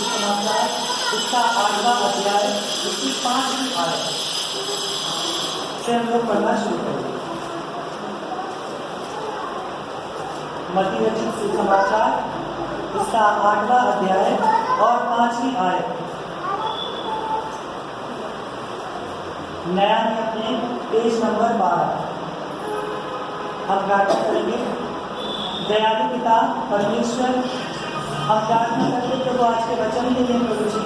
सुसमाचार इसका 8वां अध्याय इसकी 5वीं आयत से हम लोग पढ़ना शुरू करेंगे। मत्ती रचित सुसमाचार इसका 8वां अध्याय और 5वीं आयत। नया में अपने पेज नंबर 12 हम प्रार्थना करेंगे। दयालु पिता परमेश्वर, हम प्रार्थना करते प्रभु आज के वचन के लिए प्रभु जी,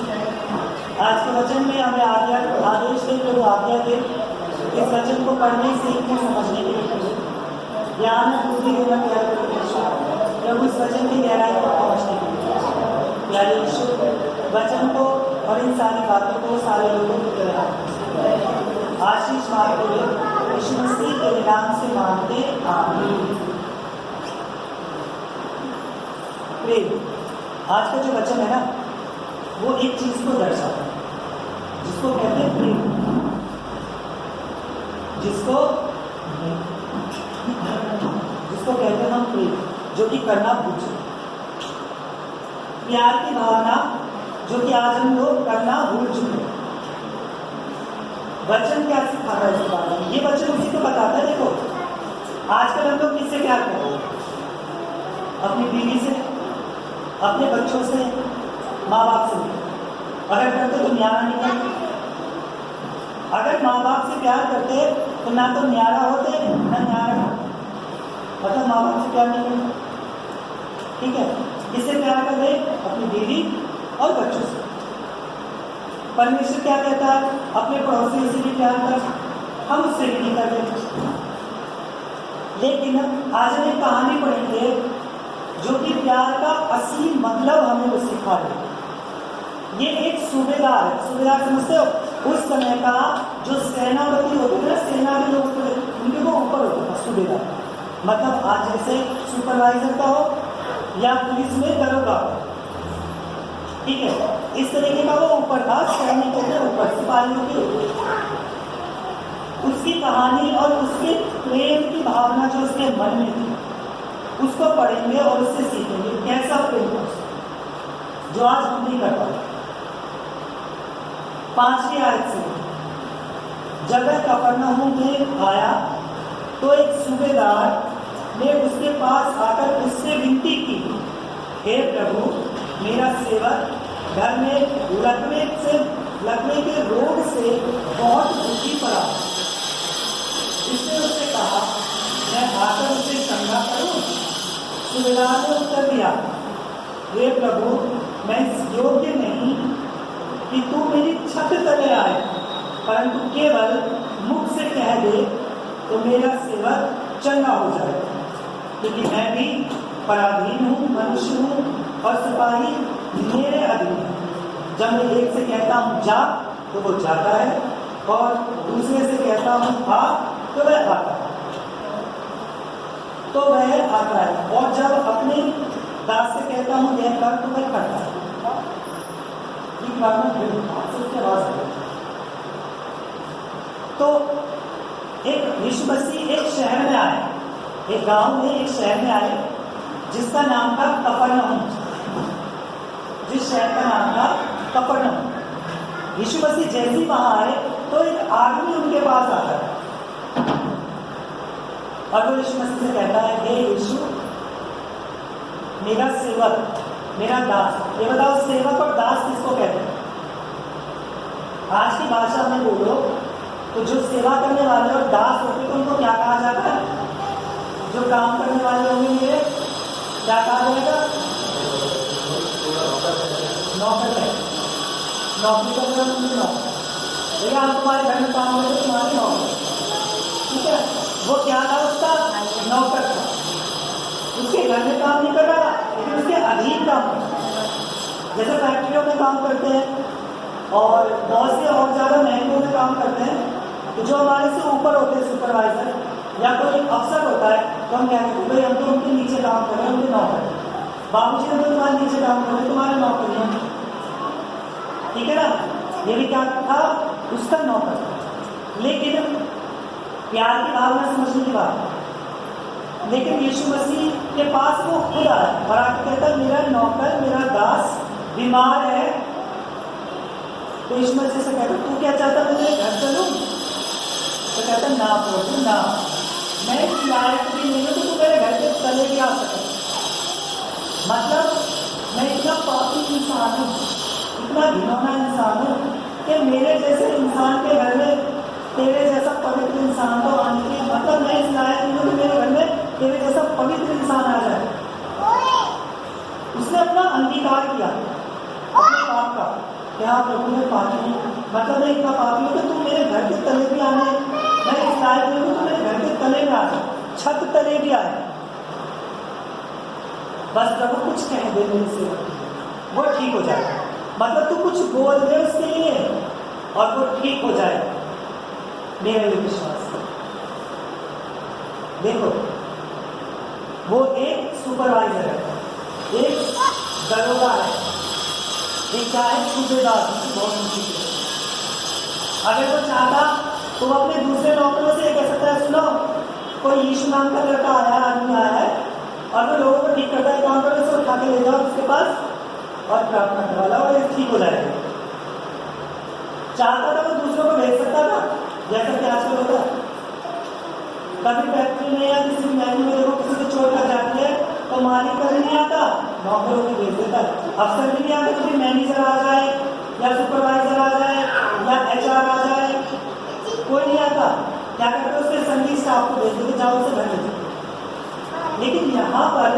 आज के वचन में हमें आदेश दे प्रभु, आज्ञा दे इस वचन को पढ़ने सीखने समझने के लिए ज्ञान बुद्धि देना प्यार प्रभु, इस वचन की गहराई तक पहुँचने के लिए प्यारे यीशु वचन को और इन सारी बातों को सारे लोगों की तरह आशीष मांगते हुए यीशु मसीह के नाम से मांगते आमीन। प्रेम, आज का जो वचन है ना, वो एक चीज को दर्शाता है जिसको कहते हैं प्रेम, जिसको कहते हैं हम प्रेम, जो कि करना भूल चुके, प्यार की भावना जो कि आज हम लोग करना भूल चुके। वचन क्या सिखाता है इस बारे में? ये वचन उसी को बताता है। देखो आजकल हम लोग किससे प्यार करते हैं? अपनी बीवी से, अपने बच्चों से, माँ बाप से। अगर करते तो न्यारा नहीं करते। अगर माँ बाप से प्यार करते तो ना तो न्यारा होते ना न्यारा होते, मतलब माँ बाप से प्यार नहीं करते। ठीक है, किससे प्यार कर रहे? अपनी बीवी और बच्चों से। परमेश्वर क्या कहता है? अपने पड़ोसी से भी प्यार कर, हम उससे भी नहीं कर रहे। लेकिन आज हम एक कहानी पढ़ेंगे जो कि प्यार का असली मतलब हमें वो सिखा रही। ये एक सूबेदार है। सूबेदार समझते हो? उस समय का जो सेनापति होते थे, सेना के लोग उनके वो ऊपर होता था सूबेदार। मतलब आज जैसे सुपरवाइजर का हो या पुलिस में दरोगा, ठीक है, इस तरीके का वो ऊपर था, सैनिकों के ऊपर, सिपाहियों के ऊपर। उसकी कहानी और उसके प्रेम की भावना जो उसके मन में थी, उसको पढ़ेंगे और उससे सीखेंगे कैसा प्रेम है जो आज हम नहीं कर पाते। 5वीं आयत से, जब वह कफरनहूम में आया तो एक सूबेदार ने उसके पास आकर उससे विनती की, हे प्रभु, मेरा सेवक घर में लकवे के रोग से बहुत दुखी पड़ा। इसने उससे कहा, मैं आकर उसे चंगा करूं? सूबेदार ने उत्तर दिया, हे प्रभु, मैं इस योग्य नहीं कि तू मेरी छत तले आए, परंतु केवल मुख से कह दे तो मेरा सेवक चंगा हो जाए, क्योंकि मैं भी पराधीन हूँ, मनुष्य हूँ और सिपाही मेरे अधीन है। जब मैं एक से कहता हूँ जा तो वो जाता है, और दूसरे से कहता हूँ आ तो वह आता है, और जब अपने दास से कहता हूँ यह कर तो वह करता है। तो एक यीशु मसीह एक शहर में आए, एक गांव में, एक शहर में आए जिसका नाम था कफरनहूम, जिस शहर का नाम था कफरनहूम। यीशु मसीह जैसे ही वहां आए तो एक आदमी उनके पास आता है और वो यीशु मसीह से कहता है, हे यीशु, मेरा सेवक, मेरा दास। ये बताओ, सेवक और दास किसको कहते हैं? आज की भाषा में बोलो तो जो सेवा करने वाले और दास होते हैं तो उनको क्या कहा जाता है? जो काम करने वाले होंगे ये क्या कहा जाएगा? नौकर है। नौकरी करने वाले नौकर। भैया हम तुम्हारे घर में काम करते तुम्हारे नौकर, ठीक है? वो क्या था? उसका नौकर था। उसके घर में काम नहीं कर रहा, लेकिन उसके अधीन काम कर रहा। जैसे फैक्ट्रियों में काम करते हैं और बहुत से और ज़्यादा महंगों में काम करते हैं, तो जो हमारे से ऊपर होते हैं, सुपरवाइजर या कोई अफसर होता है, तो हम क्या कहते हैं, भाई हम तो उनके नीचे काम कर रहे हैं, उनके नौकर। बाबूजी ने तो तुम्हारे नीचे काम कर रहे हैं, तुम्हारे नौकर हैं, ठीक है ना? ये भी क्या था? उसका नौकर। लेकिन प्यार की भावना समझने की बात है। लेकिन यीशु मसीह के पास वो खुद आया और आके कहता, मेरा नौकर, मेरा दास बीमार है, तो इस मसीह से कहता तू क्या चाहता है, मैं घर चलूं? तो कहता ना प्रभु ना, मैं इस लायक भी नहीं हूं तो तू मेरे घर के तले भी आ सके। मतलब मैं इतना पापी इंसान हूँ, इतना घिनौना इंसान हूँ कि मेरे जैसे इंसान के घर में तेरे जैसा पवित्र इंसान तो आने की, मतलब मैं इस लायक नहीं हूं कि मेरे घर में तेरे जैसा पवित्र इंसान आ जाए। उसने अपना अंगीकार किया अपने पाप का, क्या प्रभु मैं पापी हूँ, मतलब मैं इतना पापी हूँ कि तुम मेरे घर के तले भी आने, मैं इस लायक नहीं हूँ तो मेरे घर के तले में आ जाए, छत तले भी आए, बस प्रभु कुछ कह दे मेरे से वो ठीक हो जाए। मतलब तू कुछ बोल दे उसके लिए और वो ठीक हो जाए। मेरा ये विश्वास है। देखो वो एक सुपरवाइजर है, एक दरोगा है, एक क्या है सूबेदार, बहुत मुश्किल है। अगर वो चाहता तो वो अपने दूसरे नौकरों से कह सकता है सुनो कोई यीशु नाम का लड़का आया, आदमी आया है और वो लोगों को ठीक करता है, काम करो उसको उठा के ले जाओ उसके पास और प्रार्थना करवा और ये ठीक हो जाएगा। चाहता था वो दूसरों को भेज सकता था, जैसा कि आजकल होता है। कभी फैक्ट्री में या किसी महंगी में देखो किसी को चोट लग जाती है तो मालिक कभी नहीं आता, नौकरों को भेज देता है। अफसर भी नहीं आता, कभी मैनेजर आ जाए या सुपरवाइजर आ जाए या HR आ जाए, कोई नहीं आता, क्या करते उसके संगी स्टाफ को भेज देते, जाओ उसे घर भेजो। लेकिन यहाँ पर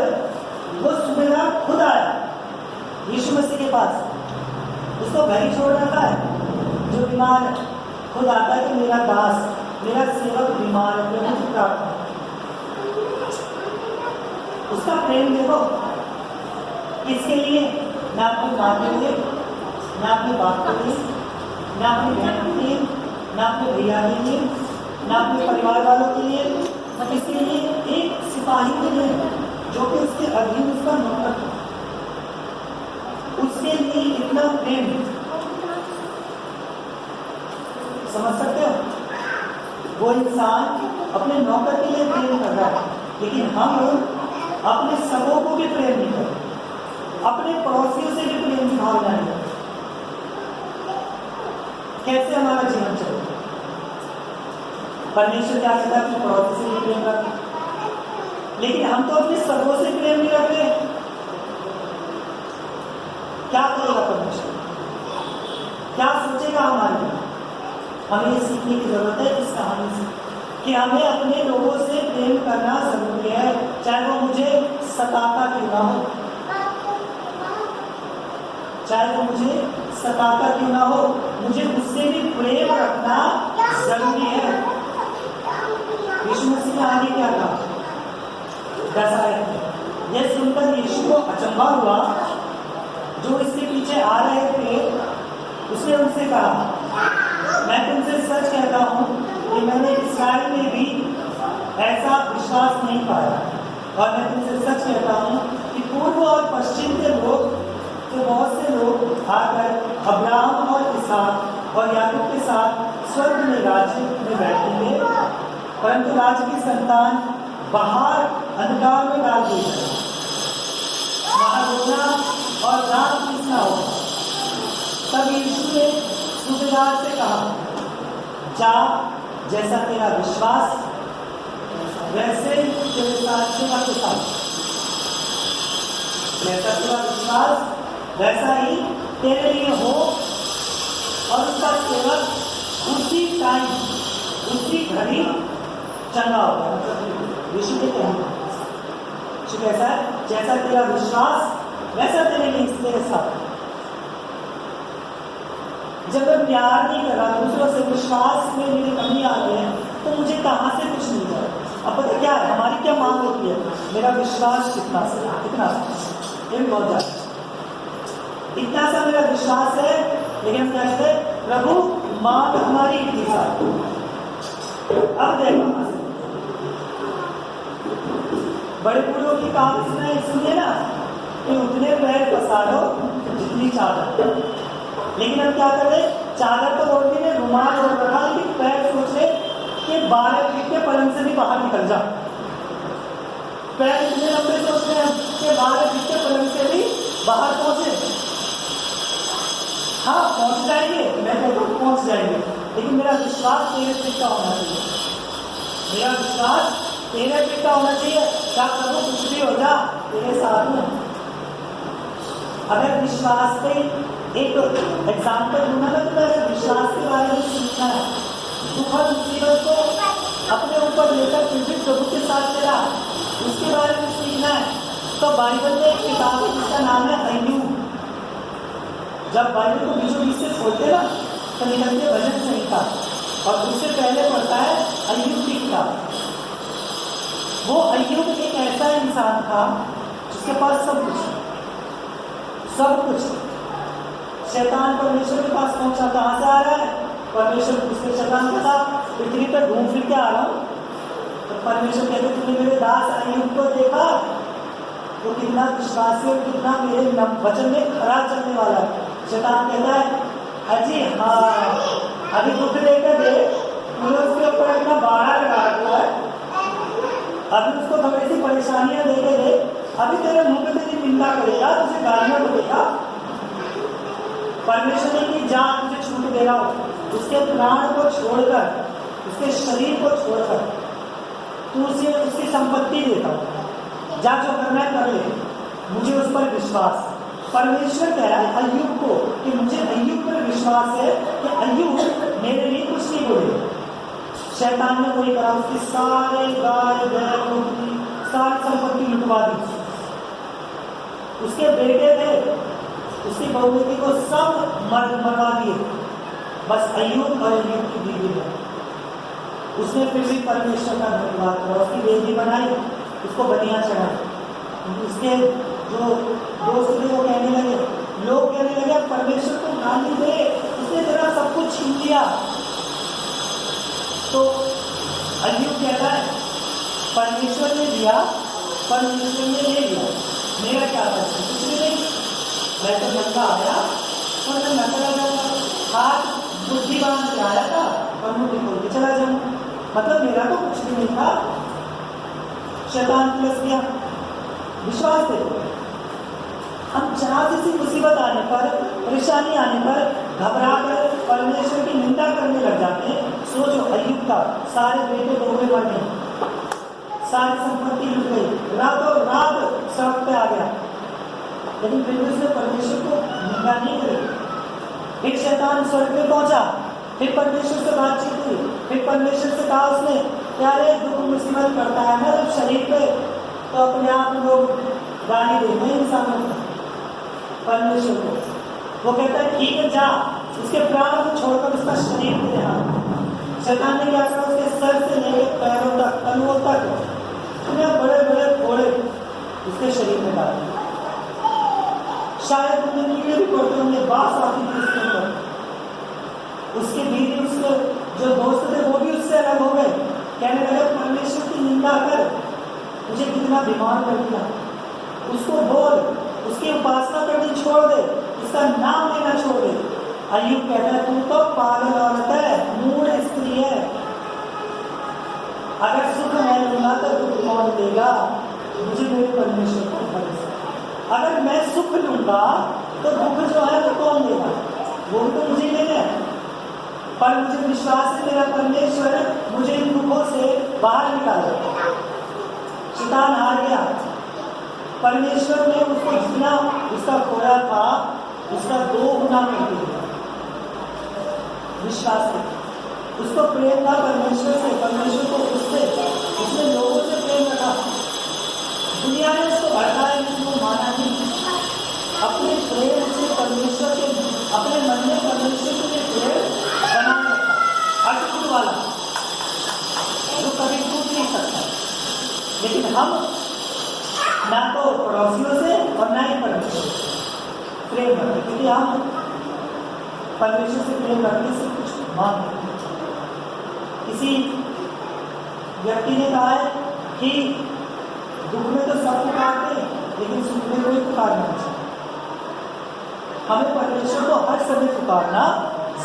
वो सूबेदार खुद आया यीशु मसीह के पास, उसको घर ही छोड़ रखा है जो बीमार है, खुद आता है कि मेरा दास मेरा सेवक बीमार है, मैं मुझे प्रार्थना। उसका प्रेम देखो, इसके लिए ना अपनी माँ के लिए, ना अपने बाप के लिए, ना अपनी बहन के लिए, ना अपने भैया के लिए, ना अपने परिवार वालों के लिए, इसके लिए एक सिपाही के लिए जो कि उसके अधीन उसका नौकर था, उसके लिए इतना प्रेम। समझ सकते हो? वो इंसान अपने नौकर के लिए प्रेम कर रहा है, लेकिन हम अपने सबों को भी प्रेम नहीं करते, अपने पड़ोसियों से भी प्रेम की भावना नहीं करते। कैसे हमारा जीवन चले? परमेश्वर क्या कहता है अपने पड़ोसी से भी प्रेम करते, लेकिन हम तो अपने सबों से प्रेम नहीं करते। क्या करेगा परमेश्वर? क्या सोचेगा हमारे लिए? हमें ये सीखने की जरूरत है इस कहानी से कि हमें अपने लोगों से प्रेम करना जरूरी है, चाहे वो मुझे सताता क्यों ना हो, चाहे वो मुझे सताता क्यों ना हो, मुझे उससे भी प्रेम रखना जरूरी है। यीशु मसीह ने आगे क्या कहा? 10 आयत यह सुनकर यीशु को अचंभा हुआ, जो इसके पीछे आ रहे थे। उसने उनसे कहा मैं तुमसे सच कहता हूँ कि मैंने इस्राएल में भी ऐसा विश्वास नहीं पाया, और मैं तुमसे सच कहता हूँ कि पूर्व और पश्चिम के लोग तो बहुत से लोग आकर अब्राहम और इसहाक और याकूब के साथ स्वर्ग में राज्य में बैठेंगे, परंतु राज्य की संतान बाहर अंधकार में डाल दी जाए, वहाँ रोना और दांत पीसना होगा। तब यीशु ने सूबेदार से कहा जा, जैसा तेरा विश्वास वैसे तेरे साथ सेवा के साथ, जैसा तेरा विश्वास वैसा ही तेरे लिए हो। और उसका सेवक उसी टाइम उसी घड़ी चंगा होगा। मतलब यीशु के कहने कैसा है, जैसा तेरा विश्वास वैसा तेरे लिए तेरे साथ। जब मैं प्यार नहीं कर रहा, दूसरों से विश्वास में मेरी कमी आ गई है, तो मुझे कहाँ से कुछ मिल जाए। अब पता क्या है हमारी क्या मांग होती है? मेरा विश्वास कितना ये बहुत ज़्यादा, इतना सा मेरा विश्वास है, लेकिन हम क्या कहते हैं प्रभु मांग हमारी इतनी सा। अब देखो बड़े बूढ़ों की कहावत सुनिए ना कि उतने पैर पसारो जितनी चादर। लेकिन हम क्या कर रहे, चादर तो ओढ़ ने रुमाल ओढ़ रखा, लेकिन पैर सोच रहे कि 12 फीट के पलंग से भी बाहर निकल जा। पैर इतने लंबे सोच रहे हैं कि 12 फीट के पलंग से भी बाहर पहुंचे। हाँ पहुंच जाएंगे, मैं कहता हूँ पहुंच जाएंगे, लेकिन मेरा विश्वास तेरे पे का होना चाहिए। मेरा विश्वास तेरे पे का होना चाहिए। क्या प्रभु कुछ भी हो जा तेरे साथ में। अगर विश्वास पे एक एग्जाम्पल दूंगा ना, तो मेरे विश्वास के बारे में सीखना है। दुखद मुसीबत को अपने ऊपर लेकर फिर भी प्रभु के साथ चला, उसके बारे में सीखना है। तो बाइबल में एक किताब है जिसका नाम है अय्यूब। जब बाइबल को बीचों बीच से खोलते ना तो निकलते भजन संहिता, और उससे पहले पढ़ता है अय्यूब की किताब। वो अय्यूब एक ऐसा इंसान था जिसके पास सब कुछ। शैतान परमेश्वर के पास पहुंचा, कहाँ से आ रहा है? परमेश्वर पूछते शैतान के साथ, पृथ्वी पर घूम फिर के आ रहा हूँ। तो परमेश्वर कहते तुमने मेरे दास अय्यूब को देखा, वो कितना विश्वासी और कितना मेरे वचन में खरा चलने वाला है। शैतान कहता है अजी हाँ, अभी दुख देकर दे, तूने उसके ऊपर अपना बाड़ा लगा रखा है, अभी उसको थोड़ी सी परेशानियां देके दे, अभी तेरे मुंह पे तेरी निंदा करेगा, तुझे गालियां बोलेगा। परमेश्वर ने की जान तुझे छूट दे रहा हो, उसके प्राण को छोड़कर, उसके शरीर को छोड़कर तू उसे उसकी संपत्ति देता हो, जा जो करना है कर ले, मुझे उस पर विश्वास। परमेश्वर कह रहा है अय्यूब को कि मुझे अय्यूब पर विश्वास है कि अय्यूब मेरे लिए कुछ नहीं बोले। शैतान ने वही करा, उसकी सारे गाय बैल सारी संपत्ति लुटवा दी। उसके बेटे थे, उसकी बहुबेटी को सब मरवा दिए, बस अय्यूब और अय्यूब की बीवी है। उसने फिर भी परमेश्वर का धन्यवाद करा, उसकी बेटी बनाई, उसको बलियां चढ़ाई। उसके जो दोस्त थे वो कहने लगे, लोग कहने लगे परमेश्वर को गाली दे, उसने तेरा सब कुछ छीन लिया। तो अय्यूब कहता है परमेश्वर ने दिया, परमेश्वर ने ले लिया, मेरा क्या था? कुछ भी नहीं, मैं तो नंगा आया और मैं नंगा जाऊंगा, हाथ बुद्धिमान से आया था और मुझे खोल के चला जाऊंगा, मतलब मेरा तो कुछ भी नहीं था। शैतान प्लस किया, विश्वास दे। हम जहाँ किसी मुसीबत आने पर, परेशानी आने पर घबरा कर परमेश्वर की निंदा करने लग जाते हैं। सोचो अय्यूब का सारे बेटे दोहरे मर गए, सारी संपत्ति लुट गई, रातों रात सड़क पे आ गया, लेकिन फिर भी उसने परमेश्वर को निंदा नहीं करी। एक शैतान स्वर्ग पे पहुंचा, फिर परमेश्वर से बातचीत हुई, फिर परमेश्वर से कहा उसने यारे दुख मुसीबत पड़ता है ना जब शरीर पे, तो अपने आप लोग गाली देते हैं इंसानों को, परमेश्वर को। वो कहता है ठीक है जा, उसके प्राण को छोड़कर उसका शरीर तेरे हाथ। शैतान ने क्या करा, उसके सर से लेकर पैरों तक, तलुओं तक इतने बड़े बड़े फोड़े उसके शरीर में डाले। शायद उन्हें कीड़े भी पड़ते होंगे, बास आती थी उसके ऊपर। उसके बीवी, उसके जो दोस्त थे वो भी उससे अलग हो गए, कहने लगे परमेश्वर की निंदा कर, मुझे कितना बीमार कर दिया, उसको बोल, उसकी उपासना करनी छोड़ दे, उसका नाम लेना छोड़ दे। अय्यूब कहता है तू तो पागल औरत है, मूढ़ स्त्री है, अगर सुख मैं लूंगा तो दुख कौन देगा? मुझे मेरे परमेश्वर को भरोसा। अगर मैं सुख लूंगा तो दुख जो है वो कौन देगा? वो तो मुझे लेना है, पर मुझे विश्वास है मेरा परमेश्वर मुझे इन दुखों से बाहर निकालेगा। शैतान हार गया, परमेश्वर ने उसको जितना उसका खोया था उसका 2 गुना कर दिया। विश्वास है, उसको प्रेम था परमेश्वर से, परमेश्वर को उससे, उसने लोगों से प्रेम रखा। दुनिया ने उसको भड़काया लेकिन वो माना नहीं। अपने प्रेम से परमेश्वर के, अपने मन में परमेश्वर के प्रेम बनाए रखा, अटूट वाला जो कभी टूट नहीं सकता। लेकिन हम ना तो पड़ोसियों से और ना ही परमेश्वर प्रेम रखते, क्योंकि हम परमेश्वर से प्रेम रखने से कुछ मांगते। किसी व्यक्ति ने कहा है कि दुख में तो सब पुकारते लेकिन सुख में कोई पुकारना नहीं चाहिए। हमें परमेश्वर को हर समय पुकारना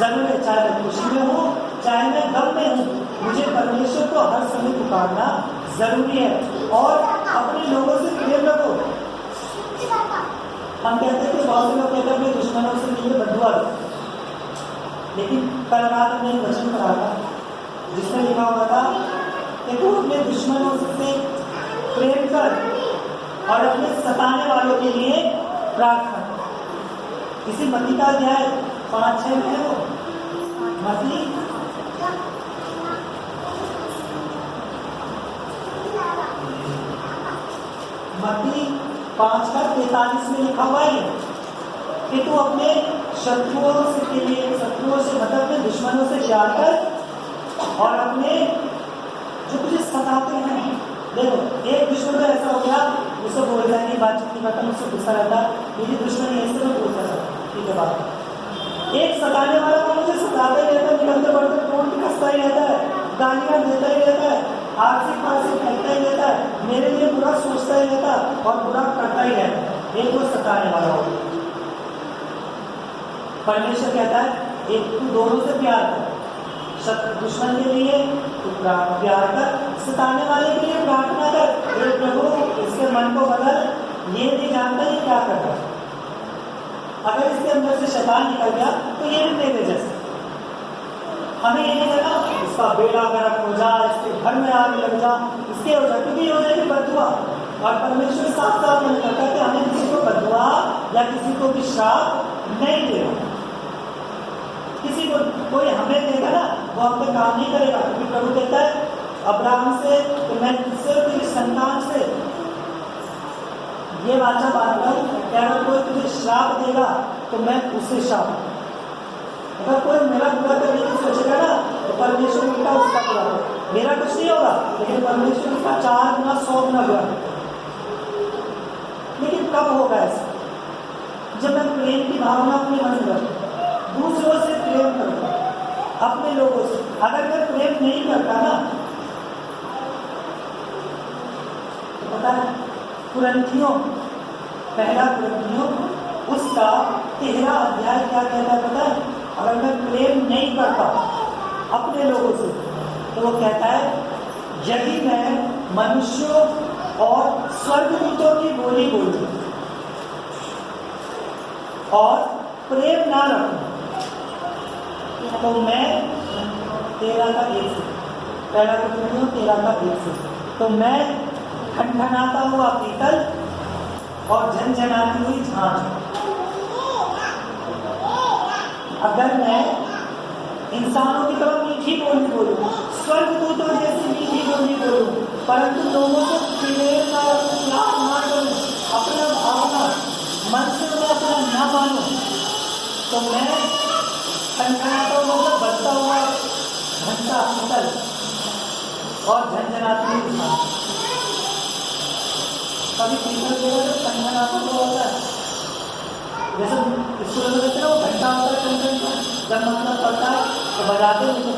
जरूर है, चाहे मैं खुशी में हूँ चाहे मैं गम में हूँ, मुझे परमेश्वर को हर समय पुकारना जरूरी है। और अपने लोगों से प्रेम रखो। हम कहते हैं कि बहुत से लोग कहते हैं अपने दुश्मनों से मिलकर बदुआ दो, लेकिन कल रात हमने एक वचन पढ़ा था जिसमें लिखा हुआ था कि तू अपने दुश्मनों से प्रेम कर और अपने सताने वालों के लिए प्रार्थना कर। इसी मत्ती का अध्याय 5-6 में है वो मत्ती 5:43 में लिखा हुआ है कि तू अपने शत्रुओं से मतलब अपने दुश्मनों से प्यार कर और अपने जो तुझे सताते हैं। देखो एक दुश्मन तो ऐसा हो गया उसे बोल जाएंगे बातचीत की खत्म, उससे गुस्सा रहता मेरी दुश्मन ऐसे में बोलता था ठीक है बात। एक सताने वाला वो मुझे सताता ही रहता है, निकलते बढ़ते टोट कसता ही रहता है, गालियाँ देता ही रहता है, आर्थिक पार्थिक कहता ही रहता है, मेरे लिए बुरा सोचता ही रहता और बुरा करता ही रहता है। एक वो सताने वाला हो। परमेश्वर कहता है एक तू दोनों से प्यार कर, दुश्मन के लिए तू प्यार कर, सताने वाले के लिए प्रार्थना कर। ये प्रभु इसके मन को बदल, ये नहीं जानता ये क्या कर रहा है। अगर इसके अंदर से शैतान निकल गया तो ये भी मेरे जैसे। हमें ये नहीं करना इसका बेड़ा गर्क हो जा, इसके घर में आग लग जा, इसके हो जा, क्योंकि हो जाएगी बददुआ। और परमेश्वर साफ साफ नहीं करता कि हमें किसी को बददुआ या किसी को भी श्राप नहीं देना। किसी को कोई हमें देगा ना वो हम पे काम नहीं करेगा, क्योंकि प्रभु कहता है अब्राहम से कि मैं तुझसे और तेरी संतान से ये वाचा बांधता हूं कि अगर कोई तुझे श्राप देगा तो मैं उसे श्राप। अगर कोई मेरा पूरा करने की सोचेगा ना तो परमेश्वर उल्टा उसका पूरा करेगा। मेरा कुछ नहीं होगा लेकिन परमेश्वर उसका 4 गुना 100 गुना बुरा। लेकिन कब होगा ऐसा? जब मैं प्रेम की भावना अपने मन में रखूं, दूसरों से प्रेम करूंगा, अपने लोगों से। अगर मैं प्रेम नहीं करता ना तो पता है कुरिन्थियों 1 कुरिन्थियों उसका 13 अध्याय क्या कहता है पता है? अगर मैं प्रेम नहीं करता अपने लोगों से तो वो कहता है यदि मैं मनुष्यों और स्वर्गदूतों की बोली बोलूं और प्रेम ना रखूं तो मैं 13:1 तो मैं खनखनाता हुआ पीतल और झनझनाती हुई झांझ। अगर मैं इंसानों की तरह मीठी बोली बोलूं, स्वर्गदूतों जैसी मीठी बोली बोलूं, परंतु लोगों को प्रेम ना करूं, अपना भावना मन से मैं अपना न मानूं तो मैं खनखनाता हुआ बजता हुआ घंटा पीतल और झनझनाती हुई झांझ। कभी पीतल जो है खनखनाता हुआ होता है, जैसे स्कूल में कहते हैं वो घंटा होता है खनखन, जब मतलब पड़ता है तो बजाते हुए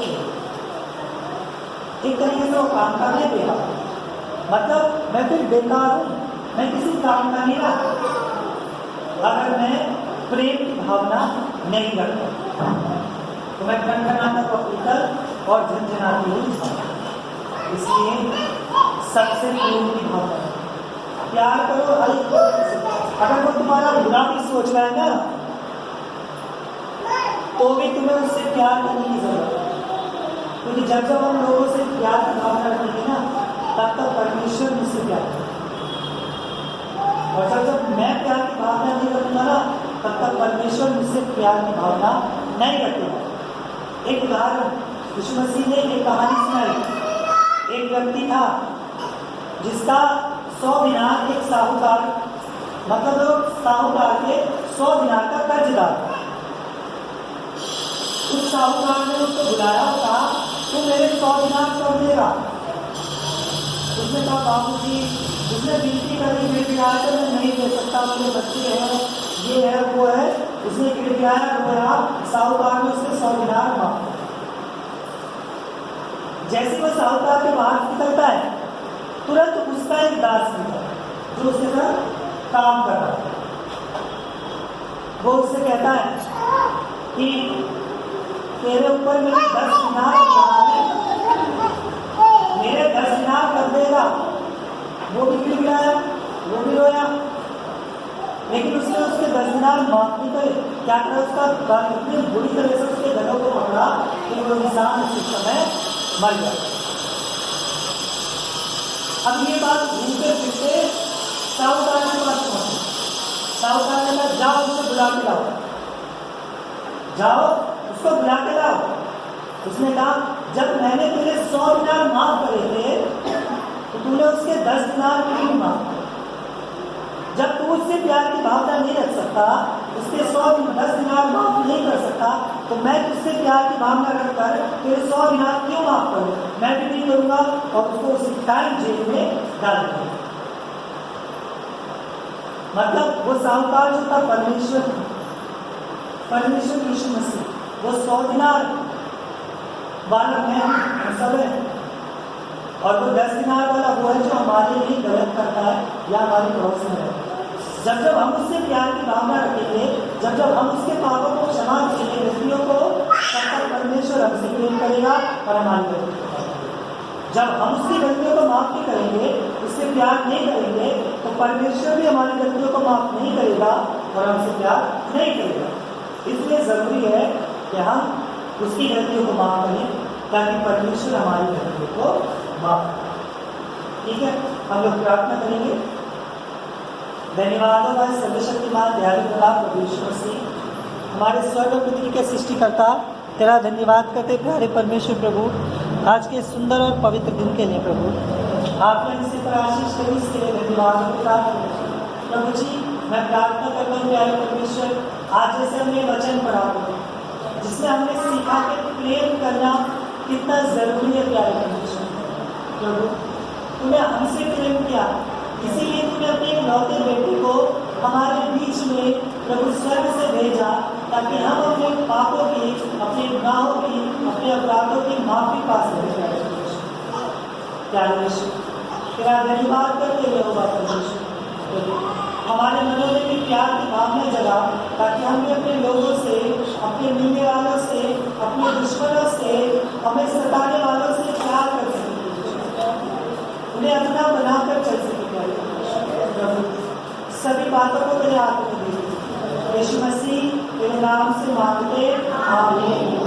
एक तरीके से वो काम करने पे मतलब मैं फिर बेकार हूँ, मैं किसी काम का नहीं रहा अगर मैं प्रेम की भावना नहीं रखता तो मैं खनखनाता हुआ पीतल और झनझनाती हुई झांझ। इसलिए सबसे प्रेम की भावना प्यार करो हर एक से। अगर वो तुम्हारा बुरा भी सोच रहा है ना तो भी तुम्हें उससे प्यार करने की जरूरत है, क्योंकि जब जब हम लोगों से प्यार की भावना रखेंगे ना तब तक परमेश्वर मुझसे प्यार करेगा। और जब जब मैं प्यार की भावना नहीं रखूंगा ना तब तक परमेश्वर मुझसे प्यार की भावना नहीं रखेगा। एक उदाहरण यीशु मसीह ने एक कहानी सुनाई। एक व्यक्ति था जिसका 100 दिनार एक साहूकार, मतलब लोग साहूकार के 100 दिनार का कर्जदार। उस साहूकार ने उसको बुलाया और कहा तू मेरे 100 दिनार कब देगा? उसने कहा बाबूजी, उसने विनती करी गिड़गिड़ाया तो मैं नहीं दे सकता, मेरे बच्चे हैं, ये है वो है। उसने गिड़गिड़ाया रोया, साहूकार ने उसके 100 दिनार मांगे। जैसे वो साहूकार के बाहर निकलता है तुरंत उसका एक दास मिलता है जो उसके साथ काम कर रहा है। वो उससे कहता है कि तेरे ऊपर मेरे 10 दिनार मेरे 10 दिनार कर देगा। वो भी गिड़गिड़ाया, वो भी रोया, लेकिन उसने उसके 10 दिनार माफ नहीं करे। क्या करा, उसका इतनी बुरी तरह से उसके गलों को पकड़ा कि वो इंसान उस समय मर गया। अब ये बात घूमते फिरते साहूकार के पास पहुंची। साहूकार ने कहा जाओ उसको बुला के लाओ, जाओ उसको बुला के लाओ। उसने कहा जब मैंने तेरे 100 दिनार माफ करे थे तो तूने उसके 10 दिनार क्यों माफ करे? जब तू उससे प्यार की भावना नहीं रख सकता, उसके 10 दिनार माफ नहीं कर सकता, तो मैं तुझसे प्यार की भावना रखकर तेरे 100 दिनार क्यों माफ करूं? मैं भी नहीं करूंगा और उसको उसी टाइम जेल में डाल दूंगा। मतलब वो साहूकार जो था परमेश्वर यीशु मसीह, वो 100 दिनार वाला है, हम सब है, और वो 10 दिनार वाला वो है जो हमारे लिए गलत करता है या हमारे पड़ोस में है। जब हम उससे प्यार की भावना रखेंगे, जब हम उसके पापों को क्षमा करेंगे, गलतियों को, तब तक परमेश्वर हमसे प्रेम करेगा और हमारी गलतियों को माफ करेगा। जब हम उसकी गलतियों को माफ नहीं करेंगे, उससे प्यार नहीं करेंगे, तो परमेश्वर भी हमारी गलतियों को माफ नहीं करेगा और हमसे प्यार नहीं करेगा। इसलिए जरूरी है कि हम उसकी गलतियों को माफ करें ताकि परमेश्वर हमारी गलतियों को माफ करें। ठीक है, हम लोग प्रार्थना करेंगे। धन्यवाद होगा सर्वशक्तिमान दयालु प्रताप प्रभु यीशु मसीह, हमारे स्वर्ग और पृथ्वी के सृष्टिकर्ता, तेरा धन्यवाद करते प्यारे परमेश्वर प्रभु आज के सुंदर और पवित्र दिन के लिए। प्रभु आपने इसे पर आशीष करी, इसके लिए धन्यवाद प्रभु जी। मैं प्रार्थना करता हूँ प्यारे परमेश्वर, आज जैसे हमने वचन पढ़ा जिसमें हमने सीखा कि प्रेम करना कितना जरूरी है प्यारे परमेश्वर प्रभु। तूने हमसे प्रेम किया, इसीलिए तूने अपने इकलौते बेटे को हमारे बीच में प्रभु स्वर्ग से भेजा ताकि हम अपने पापों की, अपने गुनाहों की, अपने अपराधों की माफी पा सकें। प्यारे परमेश्वर तेरा धन्यवाद करते हुए होगा परमेश्वर, हमारे मनों में भी प्यार की भावना जगा ताकि हम भी अपने लोगों से, अपने मिलने वालों से, अपने दुश्मनों से, हमें सताने वालों से प्यार कर सकें, उन्हें अपना बनाकर चल सके। प्रभु सभी बातों को तेरे हाथ में दे, यीशु मसीह तेरे नाम से मांगते आमीन।